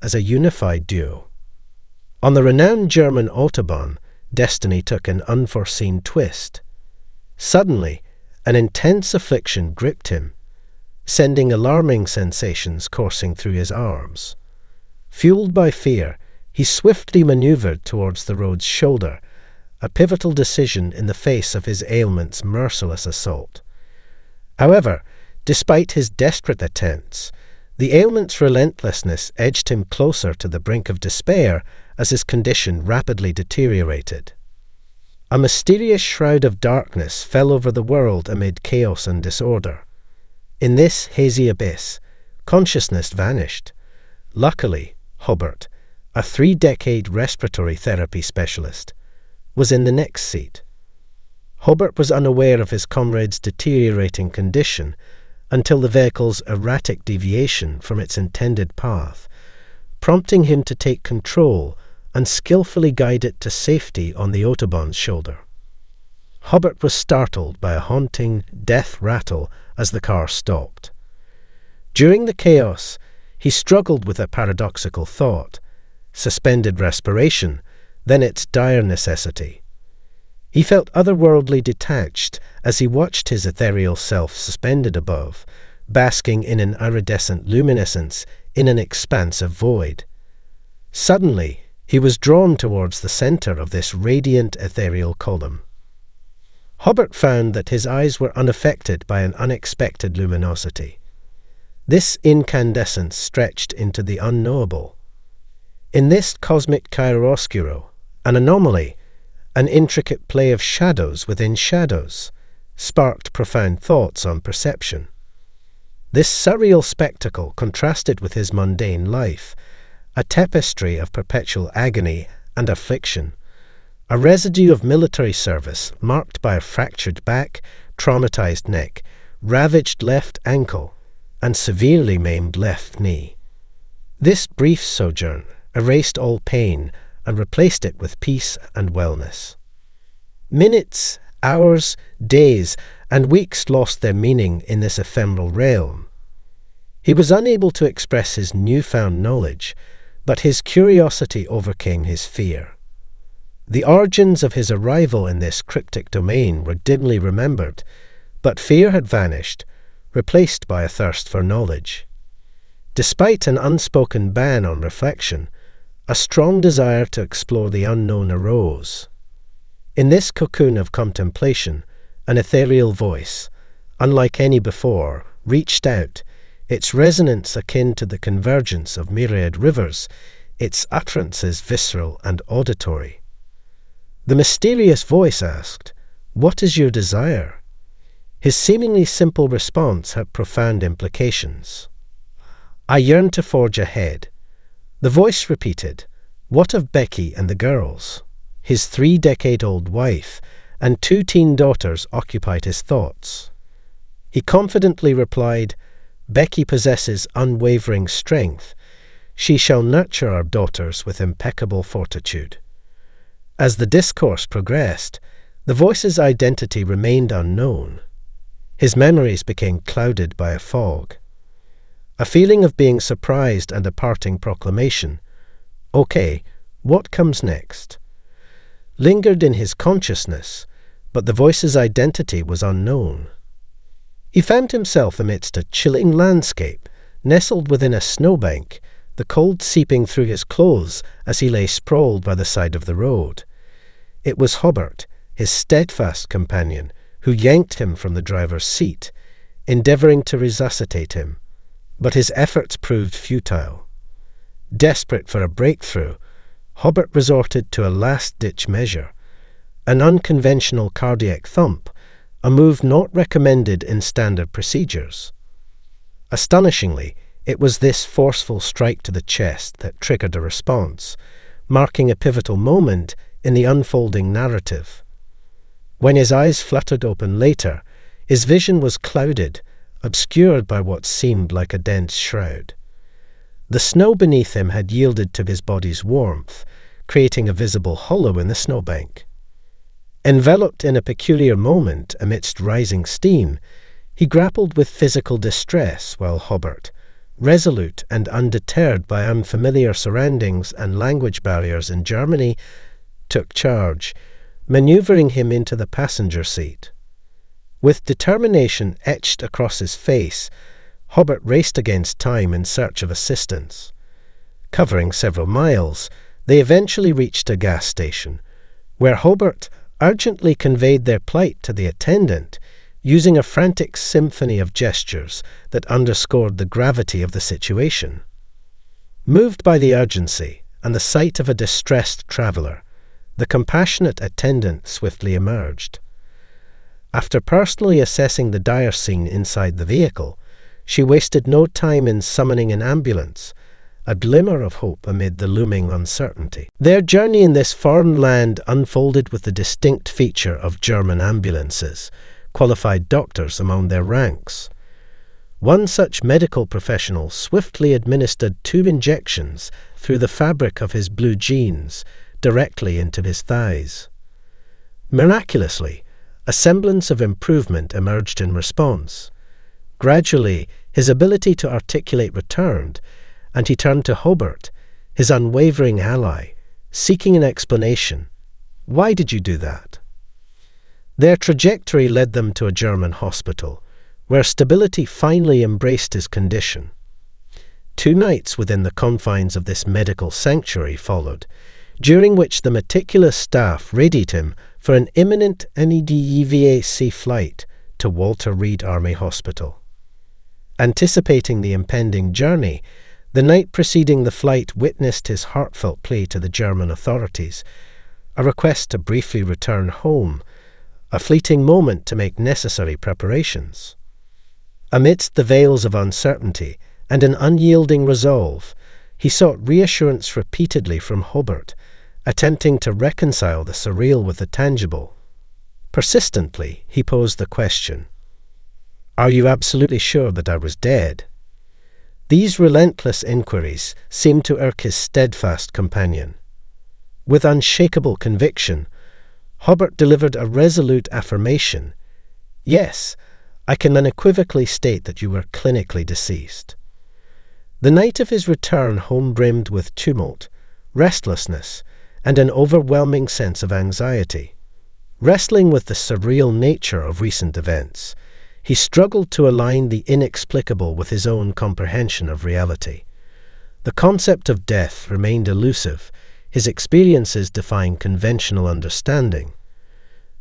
as a unified duo. On the renowned German Autobahn, destiny took an unforeseen twist. Suddenly, an intense affliction gripped him, sending alarming sensations coursing through his arms. Fueled by fear, he swiftly maneuvered towards the road's shoulder, a pivotal decision in the face of his ailment's merciless assault. However, despite his desperate attempts, the ailment's relentlessness edged him closer to the brink of despair as his condition rapidly deteriorated. A mysterious shroud of darkness fell over the world amid chaos and disorder. In this hazy abyss, consciousness vanished. Luckily, Hobart, a 3-decade respiratory therapy specialist, was in the next seat. Hobart was unaware of his comrade's deteriorating condition until the vehicle's erratic deviation from its intended path, prompting him to take control and skillfully guide it to safety on the Autobahn's shoulder. Hobart was startled by a haunting death rattle as the car stopped. During the chaos, he struggled with a paradoxical thought: suspended respiration, then its dire necessity. He felt otherworldly detached as he watched his ethereal self suspended above, basking in an iridescent luminescence in an expansive void. Suddenly, he was drawn towards the center of this radiant ethereal column. Hobart found that his eyes were unaffected by an unexpected luminosity. This incandescence stretched into the unknowable. In this cosmic chiaroscuro, an anomaly, an intricate play of shadows within shadows, sparked profound thoughts on perception. This surreal spectacle contrasted with his mundane life, a tapestry of perpetual agony and affliction, a residue of military service marked by a fractured back, traumatized neck, ravaged left ankle, and severely maimed left knee. This brief sojourn erased all pain and replaced it with peace and wellness. Minutes, hours, days, and weeks lost their meaning in this ephemeral realm. He was unable to express his newfound knowledge, but his curiosity overcame his fear. The origins of his arrival in this cryptic domain were dimly remembered, but fear had vanished, replaced by a thirst for knowledge. Despite an unspoken ban on reflection, a strong desire to explore the unknown arose. In this cocoon of contemplation, an ethereal voice, unlike any before, reached out, its resonance akin to the convergence of myriad rivers, its utterances visceral and auditory. The mysterious voice asked, "What is your desire?" His seemingly simple response had profound implications. "I yearn to forge ahead." The voice repeated, "What of Becky and the girls?" His 3-decade-old wife and 2 teen daughters occupied his thoughts. He confidently replied, "Becky possesses unwavering strength. She shall nurture our daughters with impeccable fortitude." As the discourse progressed, the voice's identity remained unknown. His memories became clouded by a fog. A feeling of being surprised and a parting proclamation, "Okay, what comes next?" lingered in his consciousness, but the voice's identity was unknown. He found himself amidst a chilling landscape, nestled within a snowbank, the cold seeping through his clothes as he lay sprawled by the side of the road. It was Hobart, his steadfast companion, who yanked him from the driver's seat, endeavouring to resuscitate him, but his efforts proved futile. Desperate for a breakthrough, Hobart resorted to a last-ditch measure, an unconventional cardiac thump, a move not recommended in standard procedures. Astonishingly, it was this forceful strike to the chest that triggered a response, marking a pivotal moment in the unfolding narrative. When his eyes fluttered open later, his vision was clouded, obscured by what seemed like a dense shroud. The snow beneath him had yielded to his body's warmth, creating a visible hollow in the snowbank. Enveloped in a peculiar moment amidst rising steam, he grappled with physical distress while Hobart, resolute and undeterred by unfamiliar surroundings and language barriers in Germany, took charge, maneuvering him into the passenger seat. With determination etched across his face, Hobart raced against time in search of assistance. Covering several miles, they eventually reached a gas station, where Hobart urgently conveyed their plight to the attendant, using a frantic symphony of gestures that underscored the gravity of the situation. Moved by the urgency and the sight of a distressed traveller, the compassionate attendant swiftly emerged. After personally assessing the dire scene inside the vehicle, she wasted no time in summoning an ambulance, a glimmer of hope amid the looming uncertainty. Their journey in this foreign land unfolded with the distinct feature of German ambulances, qualified doctors among their ranks. One such medical professional swiftly administered 2 injections through the fabric of his blue jeans directly into his thighs. Miraculously, a semblance of improvement emerged in response. Gradually, his ability to articulate returned, and he turned to Hobart, his unwavering ally, seeking an explanation. Why did you do that? Their trajectory led them to a German hospital, where stability finally embraced his condition. 2 nights within the confines of this medical sanctuary followed, during which the meticulous staff readied him for an imminent NDE flight to Walter Reed Army Hospital. Anticipating the impending journey, the night preceding the flight witnessed his heartfelt plea to the German authorities, a request to briefly return home, a fleeting moment to make necessary preparations. Amidst the veils of uncertainty and an unyielding resolve, he sought reassurance repeatedly from Hobart, attempting to reconcile the surreal with the tangible. Persistently, he posed the question, "Are you absolutely sure that I was dead?" These relentless inquiries seemed to irk his steadfast companion. With unshakable conviction, Hobart delivered a resolute affirmation. "Yes, I can unequivocally state that you were clinically deceased." The night of his return home brimmed with tumult, restlessness, and an overwhelming sense of anxiety. Wrestling with the surreal nature of recent events, he struggled to align the inexplicable with his own comprehension of reality. The concept of death remained elusive, his experiences defying conventional understanding.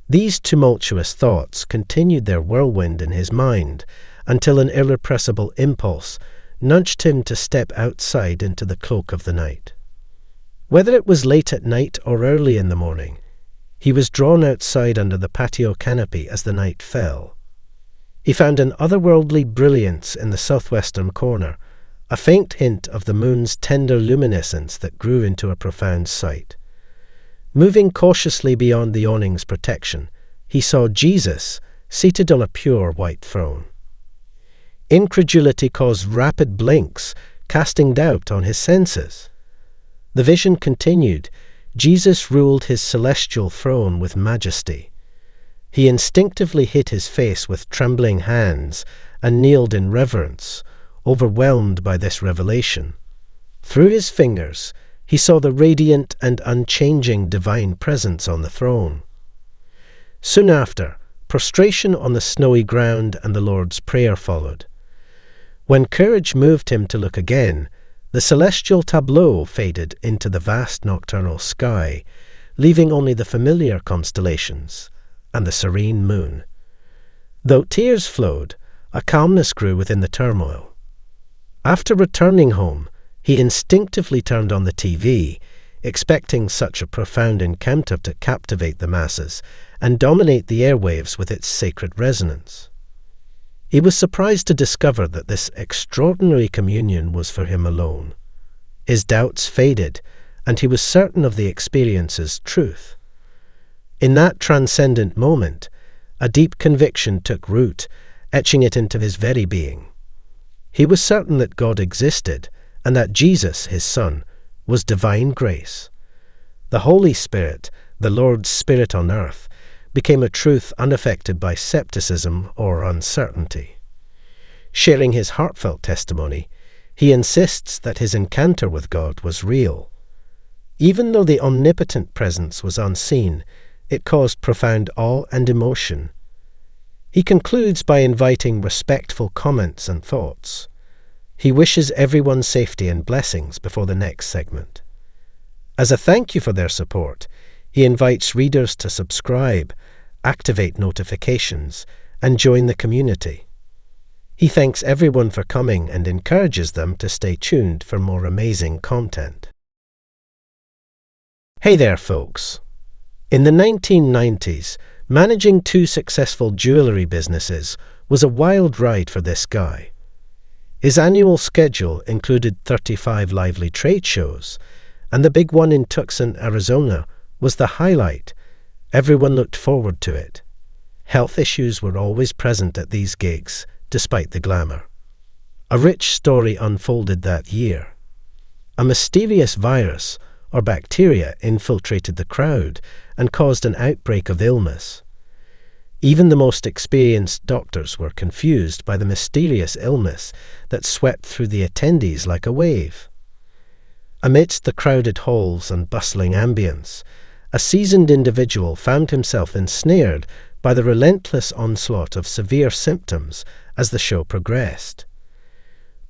These tumultuous thoughts continued their whirlwind in his mind until an irrepressible impulse nudged him to step outside into the cloak of the night. Whether it was late at night or early in the morning, he was drawn outside under the patio canopy as the night fell. He found an otherworldly brilliance in the southwestern corner, a faint hint of the moon's tender luminescence that grew into a profound sight. Moving cautiously beyond the awning's protection, he saw Jesus seated on a pure white throne. Incredulity caused rapid blinks, casting doubt on his senses. The vision continued. Jesus ruled his celestial throne with majesty. He instinctively hid his face with trembling hands and kneeled in reverence, overwhelmed by this revelation. Through his fingers, he saw the radiant and unchanging divine presence on the throne. Soon after, prostration on the snowy ground and the Lord's Prayer followed. When courage moved him to look again, the celestial tableau faded into the vast nocturnal sky, leaving only the familiar constellations and the serene moon. Though tears flowed, a calmness grew within the turmoil. After returning home, he instinctively turned on the TV, expecting such a profound encounter to captivate the masses and dominate the airwaves with its sacred resonance. He was surprised to discover that this extraordinary communion was for him alone. His doubts faded, and he was certain of the experience's truth. In that transcendent moment, a deep conviction took root, etching it into his very being. He was certain that God existed, and that Jesus, his Son, was divine grace. The Holy Spirit, the Lord's Spirit on earth, became a truth unaffected by skepticism or uncertainty. Sharing his heartfelt testimony, He insists that his encounter with God was real. Even though the omnipotent presence was unseen, it caused profound awe and emotion. He concludes by inviting respectful comments and thoughts. He wishes everyone safety and blessings before the next segment. As a thank you for their support, he invites readers to subscribe, activate notifications, and join the community. He thanks everyone for coming and encourages them to stay tuned for more amazing content. Hey there, folks. In the 1990s, managing 2 successful jewelry businesses was a wild ride for this guy. His annual schedule included 35 lively trade shows, and the big one in Tucson, Arizona, was the highlight. Everyone looked forward to it. Health issues were always present at these gigs, despite the glamour. A rich story unfolded that year. A mysterious virus or bacteria infiltrated the crowd and caused an outbreak of illness. Even the most experienced doctors were confused by the mysterious illness that swept through the attendees like a wave. Amidst the crowded halls and bustling ambience, a seasoned individual found himself ensnared by the relentless onslaught of severe symptoms as the show progressed.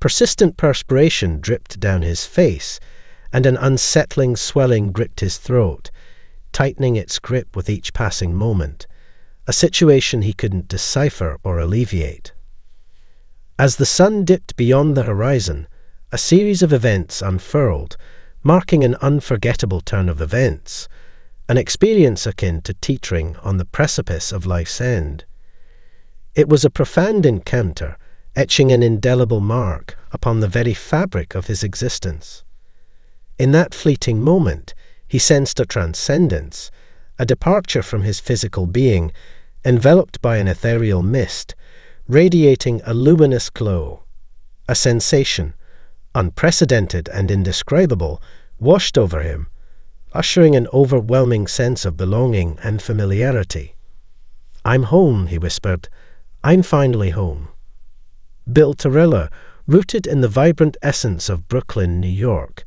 Persistent perspiration dripped down his face, and an unsettling swelling gripped his throat, tightening its grip with each passing moment, a situation he couldn't decipher or alleviate. As the sun dipped beyond the horizon, a series of events unfurled, marking an unforgettable turn of events, an experience akin to teetering on the precipice of life's end. It was a profound encounter, etching an indelible mark upon the very fabric of his existence. In that fleeting moment, he sensed a transcendence, a departure from his physical being, enveloped by an ethereal mist, radiating a luminous glow. A sensation, unprecedented and indescribable, washed over him, ushering an overwhelming sense of belonging and familiarity. "I'm home," he whispered. "I'm finally home." Bill Torella, rooted in the vibrant essence of Brooklyn, New York,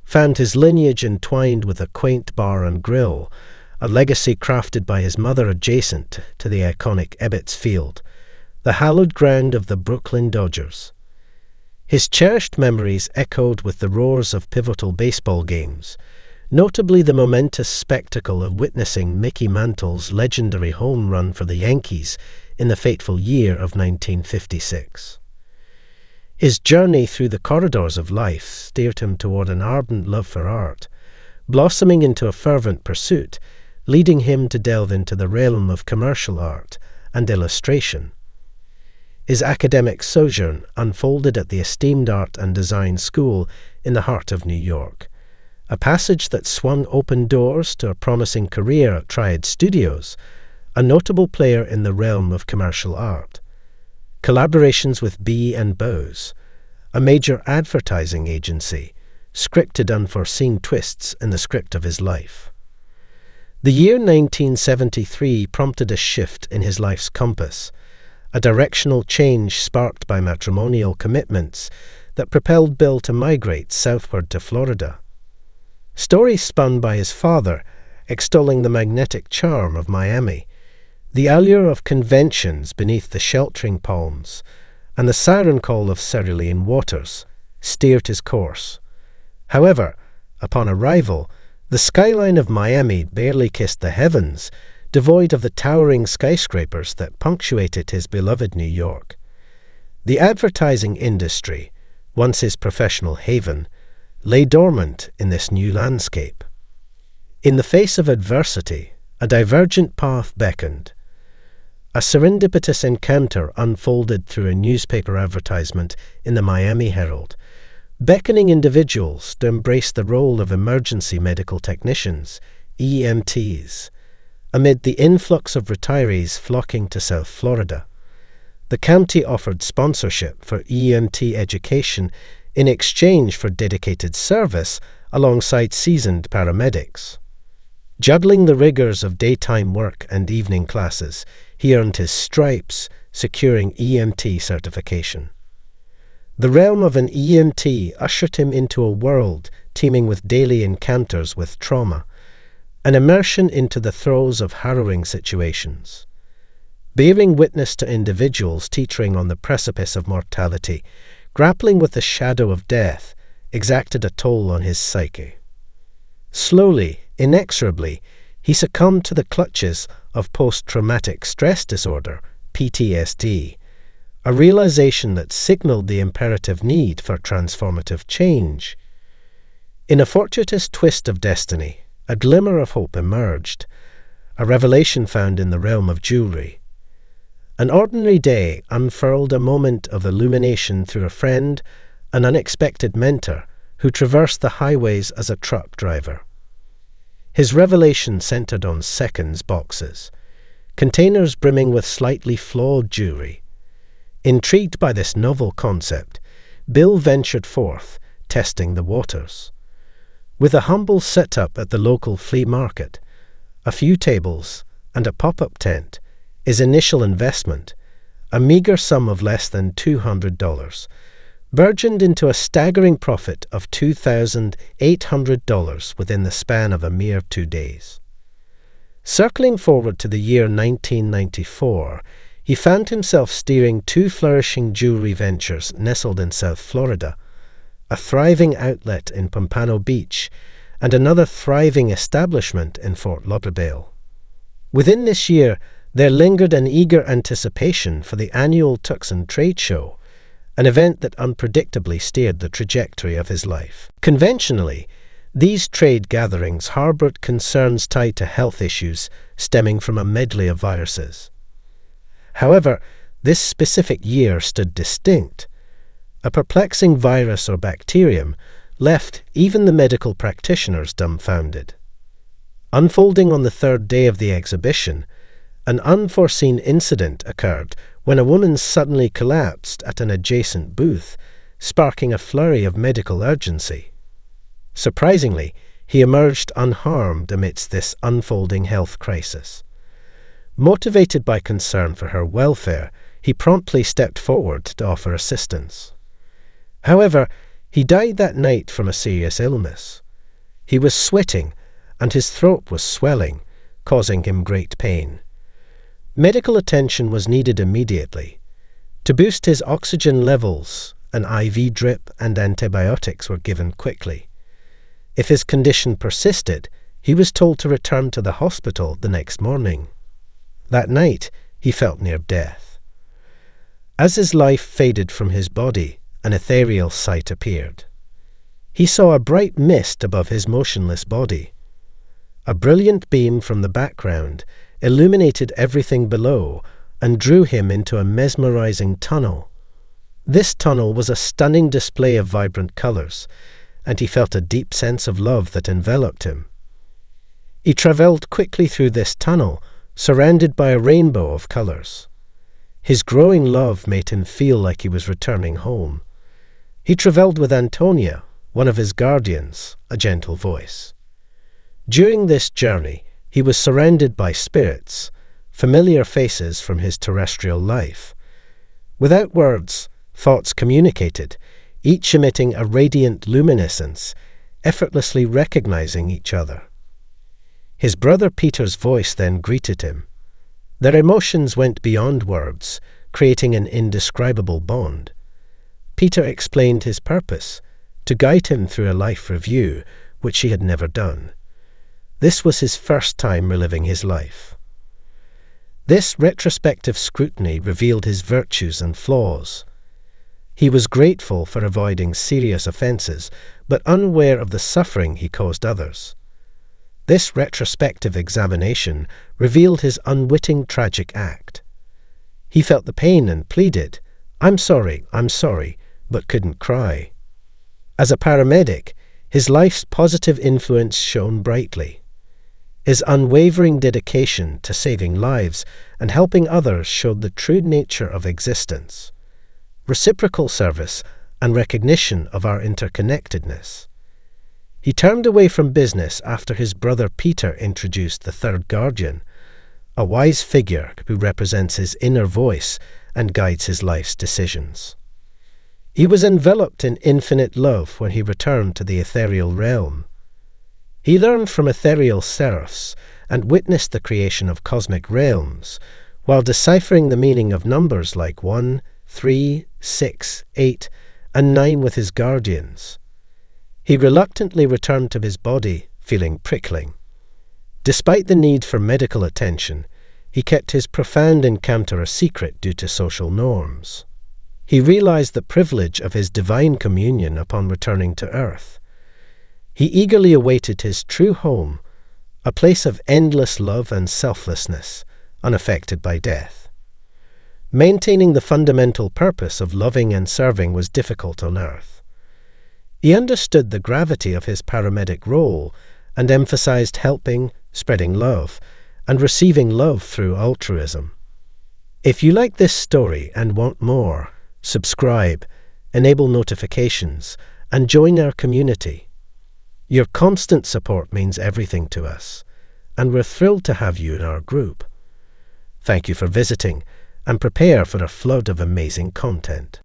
found his lineage entwined with a quaint bar and grill, a legacy crafted by his mother adjacent to the iconic Ebbets Field, the hallowed ground of the Brooklyn Dodgers. His cherished memories echoed with the roars of pivotal baseball games, notably the momentous spectacle of witnessing Mickey Mantle's legendary home run for the Yankees in the fateful year of 1956. His journey through the corridors of life steered him toward an ardent love for art, blossoming into a fervent pursuit, leading him to delve into the realm of commercial art and illustration. His academic sojourn unfolded at the esteemed Art and Design School in the heart of New York, a passage that swung open doors to a promising career at Triad Studios, a notable player in the realm of commercial art. Collaborations with B and Bose, a major advertising agency, scripted unforeseen twists in the script of his life. The year 1973 prompted a shift in his life's compass, a directional change sparked by matrimonial commitments that propelled Bill to migrate southward to Florida. Stories spun by his father, extolling the magnetic charm of Miami, the allure of conventions beneath the sheltering palms, and the siren call of cerulean waters, steered his course. However, upon arrival, the skyline of Miami barely kissed the heavens, devoid of the towering skyscrapers that punctuated his beloved New York. The advertising industry, once his professional haven, lay dormant in this new landscape. In the face of adversity, a divergent path beckoned. A serendipitous encounter unfolded through a newspaper advertisement in the Miami Herald, beckoning individuals to embrace the role of emergency medical technicians, EMTs, amid the influx of retirees flocking to South Florida. The county offered sponsorship for EMT education in exchange for dedicated service alongside seasoned paramedics. Juggling the rigors of daytime work and evening classes, he earned his stripes, securing EMT certification. The realm of an EMT ushered him into a world teeming with daily encounters with trauma, an immersion into the throes of harrowing situations. Bearing witness to individuals teetering on the precipice of mortality, grappling with the shadow of death, exacted a toll on his psyche. Slowly, inexorably, he succumbed to the clutches of post-traumatic stress disorder, PTSD, a realization that signaled the imperative need for transformative change. In a fortuitous twist of destiny, a glimmer of hope emerged, a revelation found in the realm of jewelry. An ordinary day unfurled a moment of illumination through a friend, an unexpected mentor, who traversed the highways as a truck driver. His revelation centered on seconds boxes, containers brimming with slightly flawed jewelry. Intrigued by this novel concept, Bill ventured forth, testing the waters. With a humble setup at the local flea market, a few tables, and a pop-up tent, his initial investment, a meager sum of less than $200, burgeoned into a staggering profit of $2,800 within the span of a mere 2 days. Circling forward to the year 1994, he found himself steering 2 flourishing jewelry ventures nestled in South Florida, a thriving outlet in Pompano Beach, and another thriving establishment in Fort Lauderdale. Within this year, there lingered an eager anticipation for the annual Tucson Trade Show, an event that unpredictably steered the trajectory of his life. Conventionally, these trade gatherings harbored concerns tied to health issues stemming from a medley of viruses. However, this specific year stood distinct. A perplexing virus or bacterium left even the medical practitioners dumbfounded. Unfolding on the 3rd day of the exhibition, an unforeseen incident occurred when a woman suddenly collapsed at an adjacent booth, sparking a flurry of medical urgency. Surprisingly, he emerged unharmed amidst this unfolding health crisis. Motivated by concern for her welfare, he promptly stepped forward to offer assistance. However, he died that night from a serious illness. He was sweating, and his throat was swelling, causing him great pain. Medical attention was needed immediately. To boost his oxygen levels, an IV drip and antibiotics were given quickly. If his condition persisted, he was told to return to the hospital the next morning. That night, he felt near death. As his life faded from his body, an ethereal sight appeared. He saw a bright mist above his motionless body. A brilliant beam from the background illuminated everything below and drew him into a mesmerizing tunnel. This tunnel was a stunning display of vibrant colors, and he felt a deep sense of love that enveloped him. He travelled quickly through this tunnel, surrounded by a rainbow of colors. His growing love made him feel like he was returning home. He travelled with Antonia, one of his guardians, a gentle voice. During this journey, he was surrounded by spirits, familiar faces from his terrestrial life. Without words, thoughts communicated, each emitting a radiant luminescence, effortlessly recognizing each other. His brother Peter's voice then greeted him. Their emotions went beyond words, creating an indescribable bond. Peter explained his purpose, to guide him through a life review, which he had never done. This was his first time reliving his life. This retrospective scrutiny revealed his virtues and flaws. He was grateful for avoiding serious offences, but unaware of the suffering he caused others. This retrospective examination revealed his unwitting tragic act. He felt the pain and pleaded, I'm sorry, but couldn't cry. As a paramedic, his life's positive influence shone brightly. His unwavering dedication to saving lives and helping others showed the true nature of existence, reciprocal service and recognition of our interconnectedness. He turned away from business after his brother Peter introduced the third guardian, a wise figure who represents his inner voice and guides his life's decisions. He was enveloped in infinite love when he returned to the ethereal realm. He learned from ethereal seraphs and witnessed the creation of cosmic realms, while deciphering the meaning of numbers like 1, 3, 6, 8, and 9 with his guardians. He reluctantly returned to his body, feeling prickling. Despite the need for medical attention, he kept his profound encounter a secret due to social norms. He realized the privilege of his divine communion upon returning to Earth. He eagerly awaited his true home, a place of endless love and selflessness, unaffected by death. Maintaining the fundamental purpose of loving and serving was difficult on Earth. He understood the gravity of his paramedic role and emphasized helping, spreading love, and receiving love through altruism. If you like this story and want more, subscribe, enable notifications, and join our community. Your constant support means everything to us, and we're thrilled to have you in our group. Thank you for visiting, and prepare for a flood of amazing content.